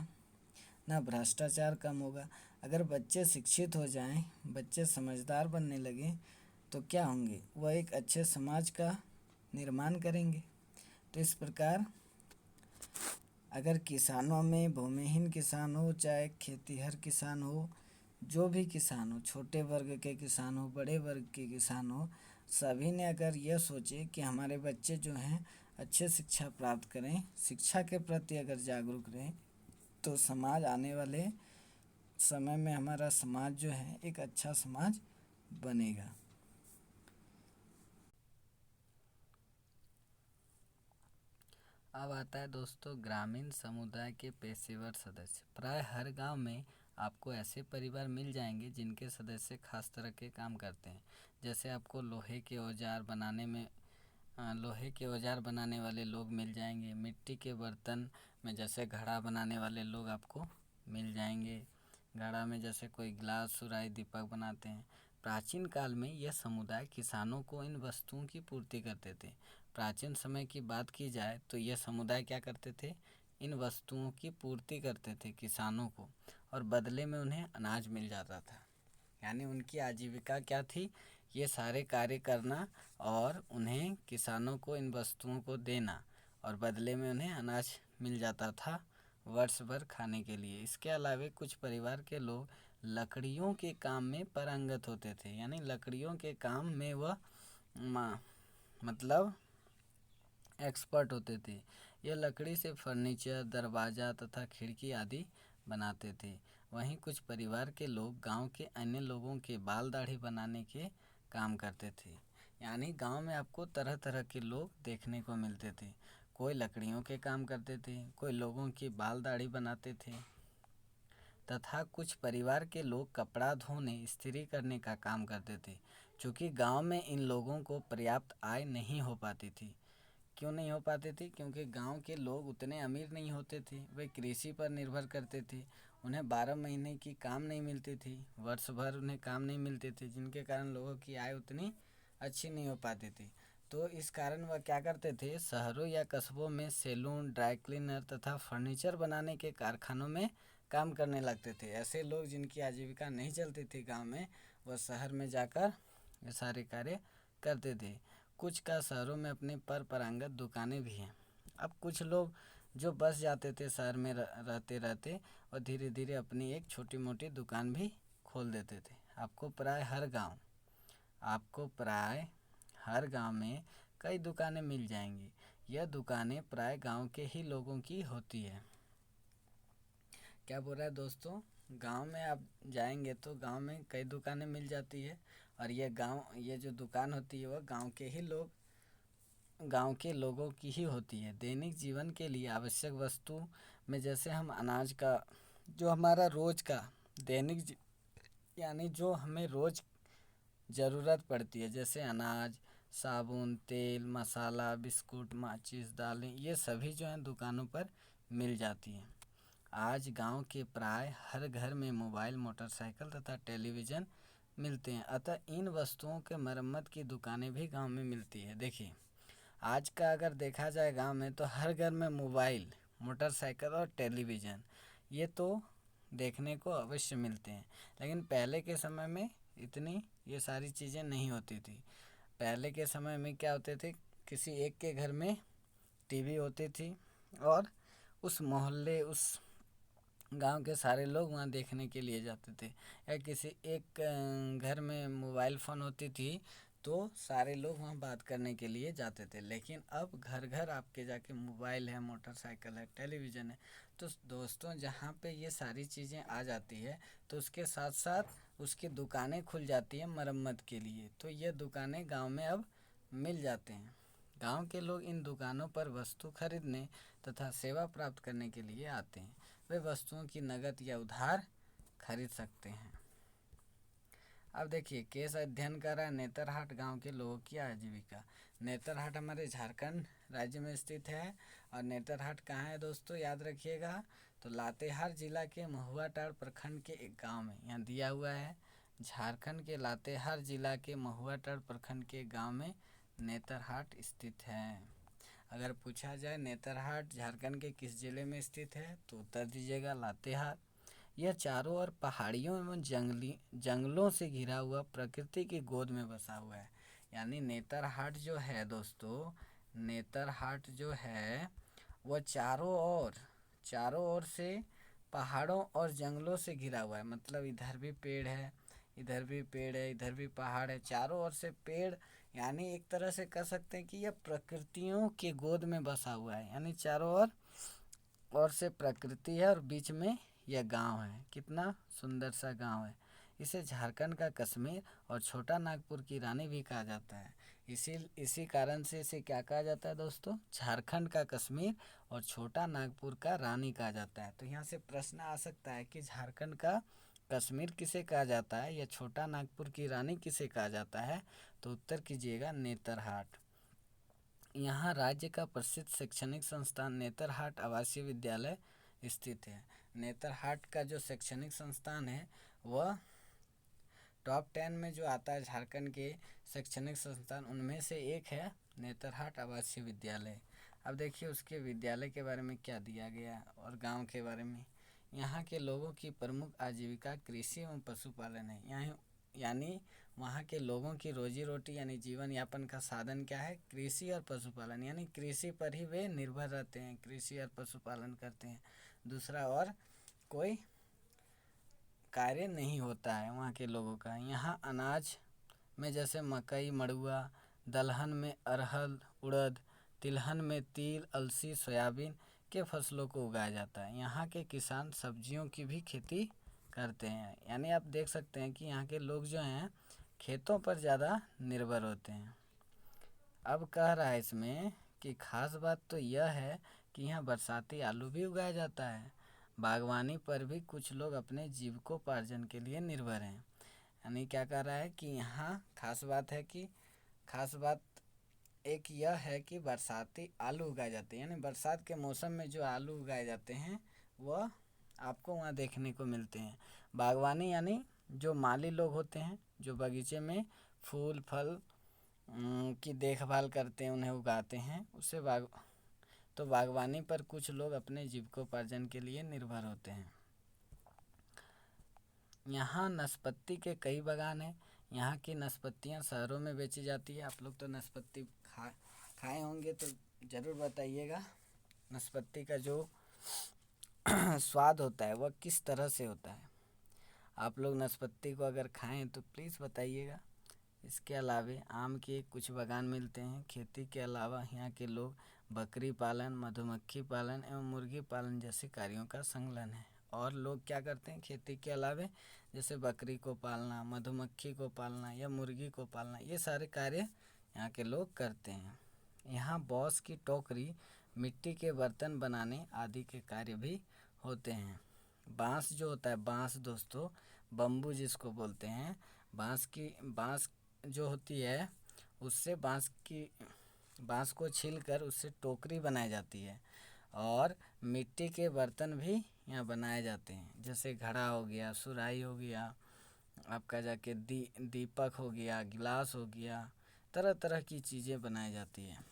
ना भ्रष्टाचार कम होगा। अगर बच्चे शिक्षित हो जाएं, बच्चे समझदार बनने लगें तो क्या होंगे? वह एक अच्छे समाज का निर्माण करेंगे। तो इस प्रकार अगर किसानों में भूमिहीन किसान हो चाहे खेतीहर किसान हो, जो भी किसान हो, छोटे वर्ग के किसान हो बड़े वर्ग के किसान हो, सभी ने अगर यह सोचे कि हमारे बच्चे जो हैं अच्छे शिक्षा प्राप्त करें, शिक्षा के प्रति अगर जागरूक रहें, तो समाज आने वाले समय में हमारा समाज जो है एक अच्छा समाज बनेगा। अब आता है दोस्तों ग्रामीण समुदाय के पेशेवर सदस्य। प्राय हर गांव में आपको ऐसे परिवार मिल जाएंगे जिनके सदस्य खास तरह के काम करते हैं। जैसे आपको लोहे के औजार बनाने वाले लोग मिल जाएंगे। मिट्टी के बर्तन में जैसे घड़ा बनाने वाले लोग आपको मिल जाएंगे। घड़ा में जैसे कोई गिलास, सुराही, दीपक बनाते हैं। प्राचीन काल में यह समुदाय किसानों को इन वस्तुओं की पूर्ति करते थे। प्राचीन समय की बात की जाए तो यह समुदाय क्या करते थे, इन वस्तुओं की पूर्ति करते थे किसानों को, और बदले में उन्हें अनाज मिल जाता था। यानी उनकी आजीविका क्या थी, ये सारे कार्य करना और उन्हें किसानों को इन वस्तुओं को देना, और बदले में उन्हें अनाज मिल जाता था वर्ष भर खाने के लिए। इसके अलावा कुछ परिवार के लोग लकड़ियों के काम में पारंगत होते थे। यानी लकड़ियों के काम में वह मतलब एक्सपर्ट होते थे। यह लकड़ी से फर्नीचर, दरवाज़ा तथा खिड़की आदि बनाते थे। वहीं कुछ परिवार के लोग गांव के अन्य लोगों के बाल दाढ़ी बनाने के काम करते थे। यानी गांव में आपको तरह तरह के लोग देखने को मिलते थे। कोई लकड़ियों के काम करते थे, कोई लोगों की बाल दाढ़ी बनाते थे, तथा कुछ परिवार के लोग कपड़ा धोने, इस्त्री करने का काम करते थे। चूँकि गांव में इन लोगों को पर्याप्त आय नहीं हो पाती थी। क्यों नहीं हो पाते थे? क्योंकि गांव के लोग उतने अमीर नहीं होते थे, वे कृषि पर निर्भर करते थे। उन्हें 12 महीने की काम नहीं मिलती थी, वर्ष भर उन्हें काम नहीं मिलते थे, जिनके कारण लोगों की आय उतनी अच्छी नहीं हो पाती थी। तो इस कारण वह क्या करते थे, शहरों या कस्बों में सैलून, ड्राई क्लीनर तथा फर्नीचर बनाने के कारखानों में काम करने लगते थे। ऐसे लोग जिनकी आजीविका नहीं चलती थी गांव में, वह शहर में जाकर ये सारे कार्य करते थे। कुछ का शहरों में अपनी परंपरागत दुकानें भी हैं। अब कुछ लोग जो बस जाते थे शहर में रहते रहते, और धीरे धीरे अपनी एक छोटी मोटी दुकान भी खोल देते थे। आपको प्राय हर गांव में कई दुकानें मिल जाएंगी। यह दुकानें प्राय गांव के ही लोगों की होती है। क्या बोल रहा है दोस्तों, गांव में आप जाएंगे तो गांव में कई दुकानें मिल जाती है, और ये जो दुकान होती है वह गांव के लोगों की ही होती है। दैनिक जीवन के लिए आवश्यक वस्तु में जैसे हम अनाज का, जो हमारा रोज का यानी जो हमें रोज ज़रूरत पड़ती है, जैसे अनाज, साबुन, तेल, मसाला, बिस्कुट, माचिस, दालें, ये सभी जो हैं दुकानों पर मिल जाती हैं। आज गांव के प्राय हर घर में मोबाइल, मोटरसाइकिल तथा टेलीविज़न मिलते हैं। अतः इन वस्तुओं के मरम्मत की दुकानें भी गांव में मिलती है। देखिए, आज का अगर देखा जाए गांव में, तो हर घर में मोबाइल, मोटरसाइकिल और टेलीविज़न, ये तो देखने को अवश्य मिलते हैं। लेकिन पहले के समय में इतनी ये सारी चीज़ें नहीं होती थी। पहले के समय में क्या होते थे, किसी एक के घर में टीवी होती थी, और उस मोहल्ले, उस गांव के सारे लोग वहाँ देखने के लिए जाते थे। या किसी एक घर में मोबाइल फ़ोन होती थी, तो सारे लोग वहाँ बात करने के लिए जाते थे। लेकिन अब घर घर आपके जाके मोबाइल है, मोटरसाइकिल है, टेलीविज़न है। तो दोस्तों, जहाँ पे ये सारी चीज़ें आ जाती है, तो उसके साथ साथ उसकी दुकानें खुल जाती हैं मरम्मत के लिए। तो ये दुकानें गांव में अब मिल जाते हैं। गांव के लोग इन दुकानों पर वस्तु खरीदने तथा सेवा प्राप्त करने के लिए आते हैं। वे वस्तुओं की नकद या उधार खरीद सकते हैं। अब देखिए, केस अध्ययन कर रहा है नेतरहाट गांव के लोगों की आजीविका। नेतरहाट हमारे झारखंड राज्य में स्थित है। और नेतरहाट कहाँ है दोस्तों, याद रखिएगा, तो लातेहार जिला के महुआटांड़ प्रखंड के एक गांव में, यहाँ दिया हुआ है, झारखंड के लातेहार जिला के महुआटांड़ प्रखंड के गांव में नेतरहाट स्थित है। अगर पूछा जाए नेतरहाट झारखंड के किस जिले में स्थित है, तो उत्तर दीजिएगा लातेहार। यह चारों ओर पहाड़ियों एवं जंगलों से घिरा हुआ प्रकृति की गोद में बसा हुआ है। यानी नेतरहाट जो है दोस्तों, नेतरहाट जो है वह चारों ओर चारों ओर से पहाड़ों और जंगलों से घिरा हुआ है। मतलब इधर भी पेड़ है, इधर भी पेड़ है, इधर भी पहाड़ है, चारों ओर से पेड़। यानी एक तरह से कह सकते हैं कि यह प्रकृतियों के गोद में बसा हुआ है। यानी चारों ओर से प्रकृति है और बीच में यह गांव है। कितना सुंदर सा गांव है। इसे झारखंड का कश्मीर और छोटा नागपुर की रानी भी कहा जाता है। इसी कारण से इसे क्या कहा जाता है दोस्तों? झारखंड का कश्मीर और छोटा नागपुर का रानी कहा जाता है। तो यहाँ से प्रश्न आ सकता है कि झारखंड का कश्मीर किसे कहा जाता है या छोटा नागपुर की रानी किसे कहा जाता है? तो उत्तर कीजिएगा नेतरहाट। यहाँ राज्य का प्रसिद्ध शैक्षणिक संस्थान नेतरहाट आवासीय विद्यालय स्थित है। नेतरहाट का जो शैक्षणिक संस्थान है वह टॉप 10 में जो आता है झारखंड के शैक्षणिक संस्थान, उनमें से एक है नेतरहाट आवासीय विद्यालय। अब देखिए उसके विद्यालय के बारे में क्या दिया गया और गांव के बारे में। यहाँ के लोगों की प्रमुख आजीविका कृषि एवं पशुपालन है। यानी वहाँ के लोगों की रोजी रोटी यानी जीवन यापन का साधन क्या है? कृषि और पशुपालन। यानी कृषि पर ही वे निर्भर रहते हैं, कृषि और पशुपालन करते हैं। दूसरा और कोई कार्य नहीं होता है वहाँ के लोगों का। यहाँ अनाज में जैसे मकई, मड़ुआ, दलहन में अरहर, उड़द, तिलहन में तिल, अलसी, सोयाबीन के फसलों को उगाया जाता है। यहाँ के किसान सब्जियों की भी खेती करते हैं। यानी आप देख सकते हैं कि यहाँ के लोग जो हैं खेतों पर ज़्यादा निर्भर होते हैं। अब कह रहा है इसमें कि खास बात तो यह है कि यहाँ बरसाती आलू भी उगाया जाता है। बागवानी पर भी कुछ लोग अपने जीविकोपार्जन के लिए निर्भर हैं। यानी क्या कह रहा है कि यहाँ खास बात एक यह है कि बरसाती आलू उगाए जाते हैं। यानी बरसात के मौसम में जो आलू उगाए जाते हैं वह आपको वहाँ देखने को मिलते हैं। बागवानी यानी जो माली लोग होते हैं जो बगीचे में फूल फल की देखभाल करते हैं, उन्हें उगाते हैं, तो बागवानी पर कुछ लोग अपने जीविकोपार्जन के लिए निर्भर होते हैं। यहाँ नाशपाती के कई बागान हैं। यहाँ की नाशपातियाँ शहरों में बेची जाती है। आप लोग तो नाशपाती खाए होंगे तो ज़रूर बताइएगा नाशपाती का जो स्वाद होता है वह किस तरह से होता है। आप लोग नाशपाती को अगर खाएं तो प्लीज़ बताइएगा। इसके अलावा आम के कुछ बागान मिलते हैं। खेती के अलावा यहाँ के लोग बकरी पालन, मधुमक्खी पालन एवं मुर्गी पालन जैसे कार्यों का संलग्न है। और लोग क्या करते हैं खेती के अलावा? जैसे बकरी को पालना, मधुमक्खी को पालना या मुर्गी को पालना, ये सारे कार्य यहाँ के लोग करते हैं। यहाँ बाँस की टोकरी, मिट्टी के बर्तन बनाने आदि के कार्य भी होते हैं। बाँस जो होता है, बाँस दोस्तों बम्बू जिसको बोलते हैं, बाँस जो होती है उससे बाँस को छीलकर उससे टोकरी बनाई जाती है। और मिट्टी के बर्तन भी यहाँ बनाए जाते हैं। जैसे घड़ा हो गया, सुराही हो गया, आपका जाके दीपक हो गया, गिलास हो गया, तरह तरह की चीज़ें बनाई जाती हैं।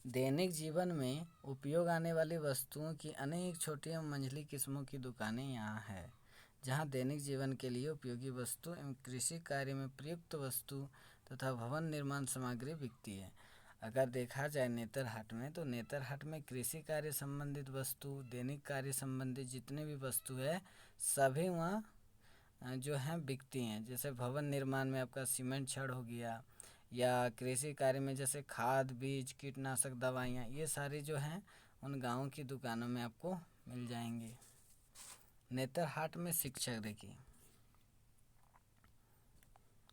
दैनिक जीवन में उपयोग आने वाली वस्तुओं की अनेक छोटी एवं मंझली किस्मों की दुकानें यहाँ है, जहाँ दैनिक जीवन के लिए उपयोगी वस्तु एवं कृषि कार्य में प्रयुक्त वस्तु तथा भवन निर्माण सामग्री बिकती है। अगर देखा जाए नेतरहाट में, तो नेतरहाट में कृषि कार्य संबंधित वस्तु, दैनिक कार्य संबंधित जितने भी वस्तु है सभी वहाँ जो हैं बिकती हैं। जैसे भवन निर्माण में आपका सीमेंट छड़ हो गया, या कृषि कार्य में जैसे खाद, बीज, कीटनाशक दवाइयाँ, ये सारी जो हैं उन गाँव की दुकानों में आपको मिल जाएंगे। नेतरहाट में शिक्षक देखिए,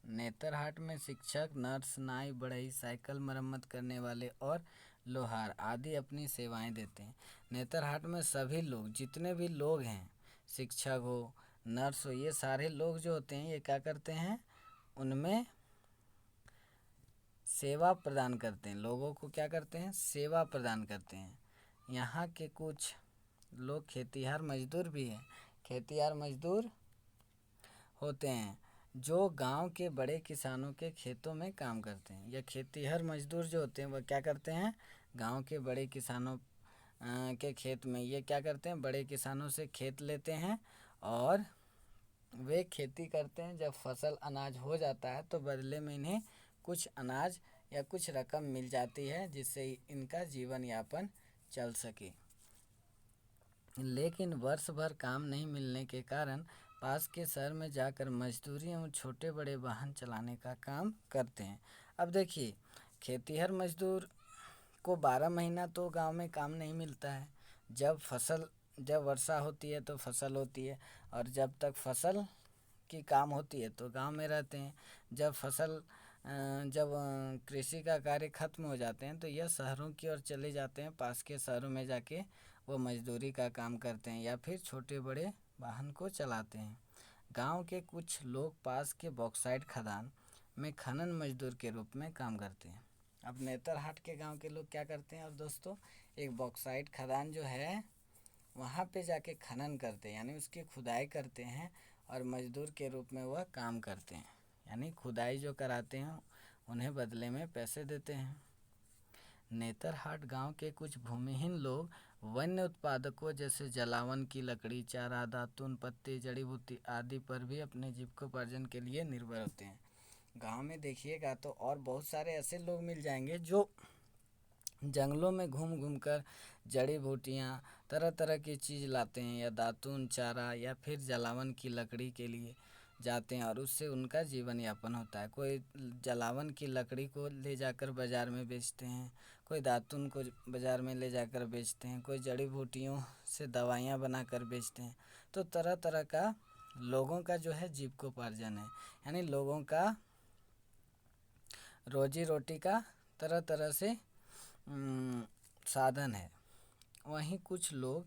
नेतरहाट में शिक्षक, नर्स, नाई, बढ़ई, साइकिल मरम्मत करने वाले और लोहार आदि अपनी सेवाएं देते हैं। नेतरहाट में सभी लोग, जितने भी लोग हैं, शिक्षक हो, नर्स हो, ये सारे लोग जो होते हैं ये क्या करते हैं? उनमें सेवा प्रदान करते हैं। लोगों को क्या करते हैं? सेवा प्रदान करते हैं। यहाँ के कुछ लोग खेतिहर मजदूर भी हैं। खेतिहर मजदूर होते हैं जो गांव के बड़े किसानों के खेतों में काम करते हैं। या खेतिहर मजदूर जो होते हैं वह क्या करते हैं? गांव के बड़े किसानों के खेत में ये क्या करते हैं? बड़े किसानों से खेत लेते हैं और वे खेती करते हैं। जब फसल अनाज हो जाता है तो बदले में इन्हें कुछ अनाज या कुछ रकम मिल जाती है, जिससे इनका जीवन यापन चल सके। लेकिन वर्ष भर काम नहीं मिलने के कारण पास के शहर में जाकर मजदूरी एवं छोटे बड़े वाहन चलाने का काम करते हैं। अब देखिए, खेतीहर मजदूर को 12 महीना तो गांव में काम नहीं मिलता है। जब वर्षा होती है तो फसल होती है, और जब तक फसल की काम होती है तो गांव में रहते हैं। जब कृषि का कार्य खत्म हो जाते हैं तो यह शहरों की ओर चले जाते हैं। पास के शहरों में जाके वो मजदूरी का काम करते हैं या फिर छोटे बड़े वाहन को चलाते हैं। गांव के कुछ लोग पास के बॉक्साइट खदान में खनन मजदूर के रूप में काम करते हैं। अब नेतरहाट के गांव के लोग क्या करते हैं, और दोस्तों, एक बॉक्साइट खदान जो है वहाँ पे जाके खनन करते हैं, यानी उसकी खुदाई करते हैं, और मजदूर के रूप में वह काम करते हैं। यानी खुदाई जो कराते हैं उन्हें बदले में पैसे देते हैं। नेतरहाट गांव के कुछ भूमिहीन लोग वन्य उत्पादकों जैसे जलावन की लकड़ी, चारा, दातुन, पत्ते, जड़ी बूटी आदि पर भी अपने जीविकोपार्जन के लिए निर्भर होते हैं। गांव में देखिएगा तो और बहुत सारे ऐसे लोग मिल जाएंगे जो जंगलों में घूम घूम कर जड़ी बूटियाँ, तरह तरह की चीज़ लाते हैं, या दातुन, चारा या फिर जलावन की लकड़ी के लिए जाते हैं, और उससे उनका जीवन यापन होता है। कोई जलावन की लकड़ी को ले जाकर बाज़ार में बेचते हैं, कोई दातुन को बाज़ार में ले जाकर बेचते हैं, कोई जड़ी बूटियों से दवाइयाँ बनाकर बेचते हैं। तो तरह तरह का लोगों का जो है जीविकोपार्जन है, यानी लोगों का रोजी रोटी का तरह तरह से साधन है। वहीं कुछ लोग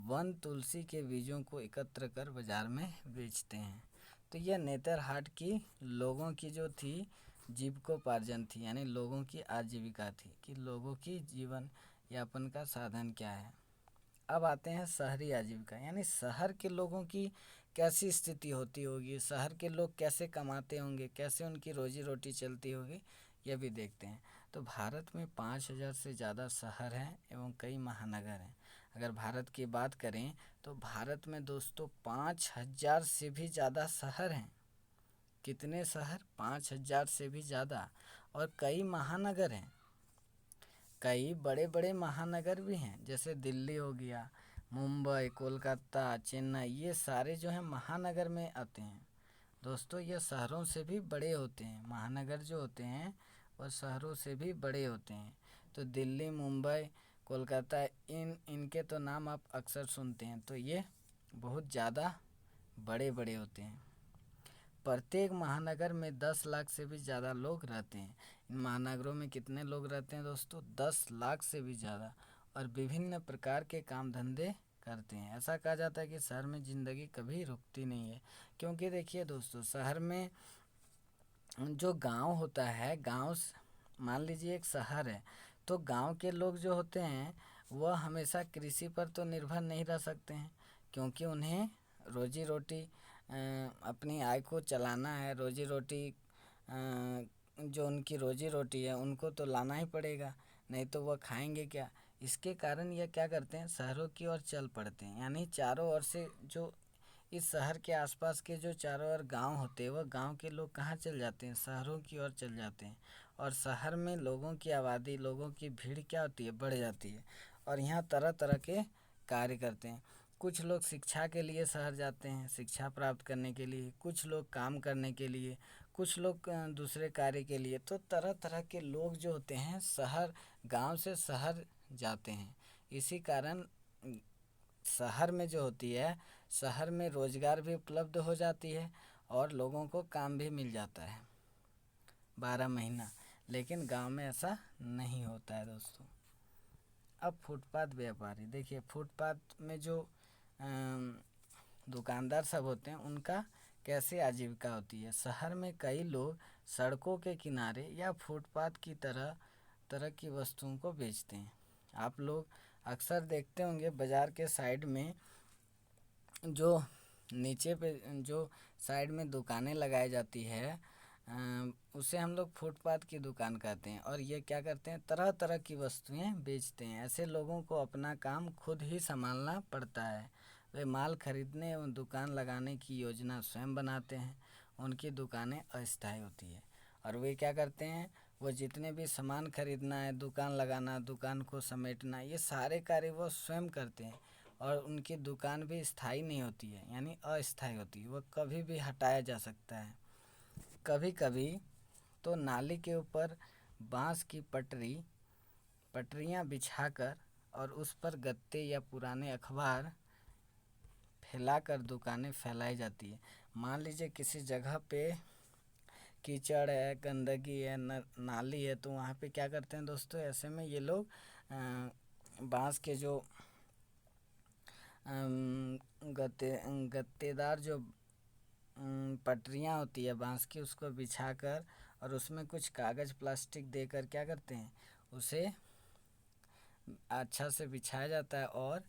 वन तुलसी के बीजों को एकत्र कर बाजार में बेचते हैं। तो यह नेतरहाट की लोगों की जो थी जीविकोपार्जन थी, यानी लोगों की आजीविका थी कि लोगों की जीवन यापन का साधन क्या है। अब आते हैं शहरी आजीविका, यानी शहर के लोगों की कैसी स्थिति होती होगी, शहर के लोग कैसे कमाते होंगे, कैसे उनकी रोजी रोटी चलती होगी, यह भी देखते हैं। तो भारत में 5,000 से ज़्यादा शहर हैं एवं कई महानगर हैं। अगर भारत की बात करें तो भारत में दोस्तों 5,000 से भी ज़्यादा शहर हैं। कितने शहर? 5,000 से भी ज़्यादा, और कई महानगर हैं। कई बड़े बड़े महानगर भी हैं, जैसे दिल्ली हो गया, मुंबई, कोलकाता, चेन्नई, ये सारे जो हैं महानगर में आते हैं। दोस्तों, ये शहरों से भी बड़े होते हैं। महानगर जो होते हैं वह शहरों से भी बड़े होते हैं। तो दिल्ली, मुंबई, कोलकाता, इनके तो नाम आप अक्सर सुनते हैं। तो ये बहुत ज़्यादा बड़े बड़े होते हैं। प्रत्येक महानगर में 10 लाख से भी ज़्यादा लोग रहते हैं। इन महानगरों में कितने लोग रहते हैं दोस्तों? 10 लाख से भी ज़्यादा, और विभिन्न प्रकार के काम धंधे करते हैं। ऐसा कहा जाता है कि शहर में ज़िंदगी कभी रुकती नहीं है, क्योंकि देखिए दोस्तों, शहर में जो गांव होता है, मान लीजिए एक शहर है, तो गांव के लोग जो होते हैं वह हमेशा कृषि पर तो निर्भर नहीं रह सकते हैं, क्योंकि उन्हें रोजी रोटी अपनी आय को चलाना है। रोजी रोटी जो उनकी रोजी रोटी है उनको तो लाना ही पड़ेगा, नहीं तो वह खाएंगे क्या। इसके कारण यह क्या करते हैं, शहरों की ओर चल पड़ते हैं। यानी चारों ओर से जो इस शहर के आसपास के जो चारों ओर गांव होते हैं, वह गांव के लोग कहाँ चल जाते हैं? शहरों की ओर चल जाते हैं। और शहर में लोगों की आबादी, लोगों की भीड़ क्या होती है? बढ़ जाती है, और यहाँ तरह तरह के कार्य करते हैं। कुछ लोग शिक्षा के लिए शहर जाते हैं, शिक्षा प्राप्त करने के लिए, कुछ लोग काम करने के लिए, कुछ लोग दूसरे कार्य के लिए। तो तरह तरह के लोग जो होते हैं गांव से शहर जाते हैं। इसी कारण शहर में जो होती है, शहर में रोजगार भी उपलब्ध हो जाती है और लोगों को काम भी मिल जाता है 12 महीना। लेकिन गांव में ऐसा नहीं होता है दोस्तों। अब फुटपाथ व्यापारी, देखिए फुटपाथ में जो दुकानदार सब होते हैं उनका कैसे आजीविका होती है। शहर में कई लोग सड़कों के किनारे या फुटपाथ की तरह तरह की वस्तुओं को बेचते हैं। आप लोग अक्सर देखते होंगे बाज़ार के साइड में जो नीचे पे जो साइड में दुकानें लगाई जाती है, उसे हम लोग फुटपाथ की दुकान कहते हैं। और ये क्या करते हैं, तरह तरह की वस्तुएं बेचते हैं। ऐसे लोगों को अपना काम खुद ही संभालना पड़ता है। वे माल खरीदने एवं दुकान लगाने की योजना स्वयं बनाते हैं। उनकी दुकानें अस्थायी होती है, और वे क्या करते हैं, वो जितने भी सामान खरीदना है, दुकान लगाना, दुकान को समेटना, ये सारे कार्य वो स्वयं करते हैं। और उनकी दुकान भी स्थायी नहीं होती है, यानी अस्थायी होती है, वह कभी भी हटाया जा सकता है। कभी कभी तो नाली के ऊपर बांस की पटरियां बिछाकर और उस पर गत्ते या पुराने अखबार फैलाकर दुकानें फैलाई जाती है। मान लीजिए किसी जगह पे कीचड़ है, गंदगी है, नाली है, तो वहाँ पे क्या करते हैं दोस्तों, ऐसे में ये लोग बांस के जो गत्तेदार जो पटरियाँ होती है बांस की, उसको बिछाकर और उसमें कुछ कागज़ प्लास्टिक देकर क्या करते हैं, उसे अच्छा से बिछाया जाता है और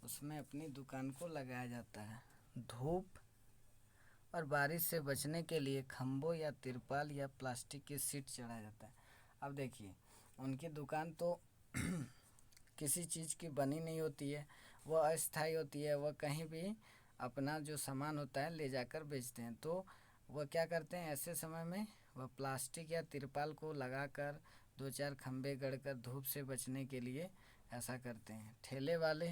उसमें अपनी दुकान को लगाया जाता है। धूप और बारिश से बचने के लिए खम्भों या तिरपाल या प्लास्टिक की शीट चढ़ाया जाता है। अब देखिए, उनकी दुकान तो किसी चीज़ की बनी नहीं होती है, वह अस्थायी होती है, वह कहीं भी अपना जो सामान होता है ले जाकर बेचते हैं। तो वह क्या करते हैं, ऐसे समय में वह प्लास्टिक या तिरपाल को लगाकर 2-4 खंभे गढ़कर धूप से बचने के लिए ऐसा करते हैं। ठेले वाले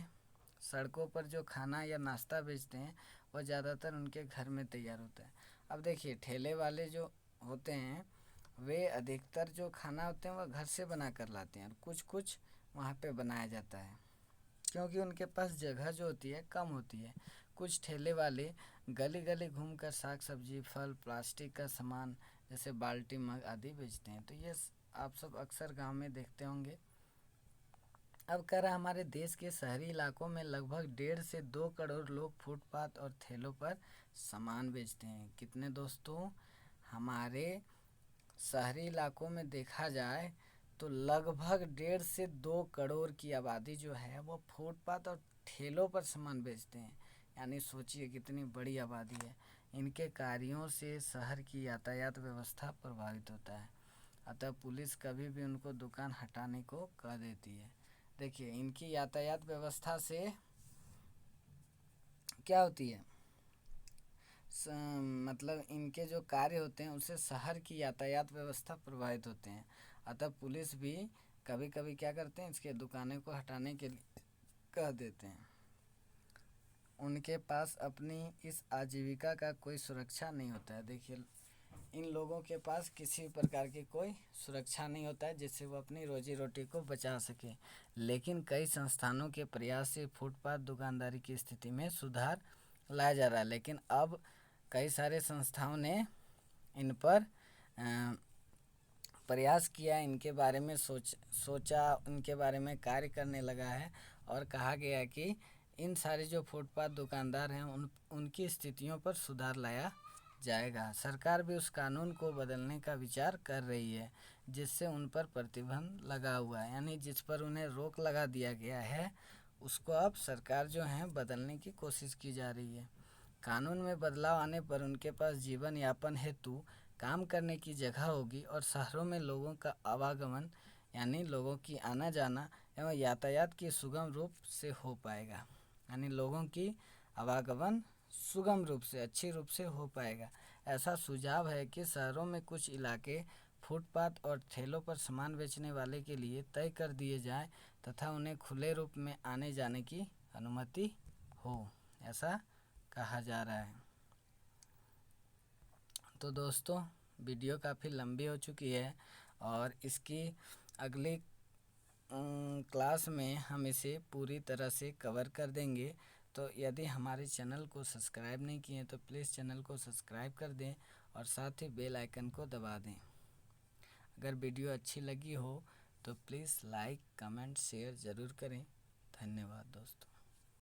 सड़कों पर जो खाना या नाश्ता बेचते हैं वह ज़्यादातर उनके घर में तैयार होता है। अब देखिए, ठेले वाले जो होते हैं वे अधिकतर जो खाना होते हैं वह घर से बना कर लाते हैं और कुछ कुछ वहाँ पे बनाया जाता है, क्योंकि उनके पास जगह जो होती है कम होती है। कुछ ठेले वाले गली गली घूमकर साग सब्जी, फल, प्लास्टिक का सामान जैसे बाल्टी, मग आदि बेचते हैं। तो ये आप सब अक्सर गांव में देखते होंगे। अब कह रहा, हमारे देश के शहरी इलाकों में लगभग 1.5 से 2 करोड़ लोग फुटपाथ और ठेलों पर सामान बेचते हैं। कितने दोस्तों, हमारे शहरी इलाकों में देखा जाए तो लगभग 1.5 से 2 करोड़ की आबादी जो है वो फुटपाथ और ठेलों पर सामान बेचते हैं। यानी सोचिए कितनी बड़ी आबादी है। इनके कार्यों से शहर की यातायात व्यवस्था प्रभावित होता है, अतः पुलिस कभी भी उनको दुकान हटाने को कह देती है। देखिए, इनकी यातायात व्यवस्था से क्या होती है, मतलब इनके जो कार्य होते हैं उससे शहर की यातायात व्यवस्था प्रभावित होते हैं, अतः पुलिस भी कभी कभी क्या करते हैं, इसके दुकानें को हटाने के लिए कह देते हैं। उनके पास अपनी इस आजीविका का कोई सुरक्षा नहीं होता है। देखिए, इन लोगों के पास किसी प्रकार की कोई सुरक्षा नहीं होता है जिससे वो अपनी रोजी रोटी को बचा सके। लेकिन कई संस्थानों के प्रयास से फुटपाथ दुकानदारी की स्थिति में सुधार लाया जा रहा है। लेकिन अब कई सारे संस्थाओं ने इन पर प्रयास किया, इनके बारे में सोचा, इनके बारे में कार्य करने लगा है और कहा गया कि इन सारे जो फुटपाथ दुकानदार हैं उनकी स्थितियों पर सुधार लाया जाएगा। सरकार भी उस कानून को बदलने का विचार कर रही है जिससे उन पर प्रतिबंध लगा हुआ है, यानी जिस पर उन्हें रोक लगा दिया गया है उसको अब सरकार जो है बदलने की कोशिश की जा रही है। कानून में बदलाव आने पर उनके पास जीवन यापन हेतु काम करने की जगह होगी और शहरों में लोगों का आवागमन, यानी लोगों की आना जाना एवं यातायात की सुगम रूप से हो पाएगा। यानी लोगों की आवागमन सुगम रूप से, अच्छी रूप से हो पाएगा। ऐसा सुझाव है कि शहरों में कुछ इलाके फुटपाथ और ठेलों पर सामान बेचने वाले के लिए तय कर दिए जाएं तथा उन्हें खुले रूप में आने जाने की अनुमति हो, ऐसा कहा जा रहा है। तो दोस्तों, वीडियो काफ़ी लंबी हो चुकी है और इसकी अगली क्लास में हम इसे पूरी तरह से कवर कर देंगे। तो यदि हमारे चैनल को सब्सक्राइब नहीं किए तो प्लीज़ चैनल को सब्सक्राइब कर दें और साथ ही बेल आइकन को दबा दें। अगर वीडियो अच्छी लगी हो तो प्लीज़ लाइक, कमेंट, शेयर ज़रूर करें। धन्यवाद दोस्तों।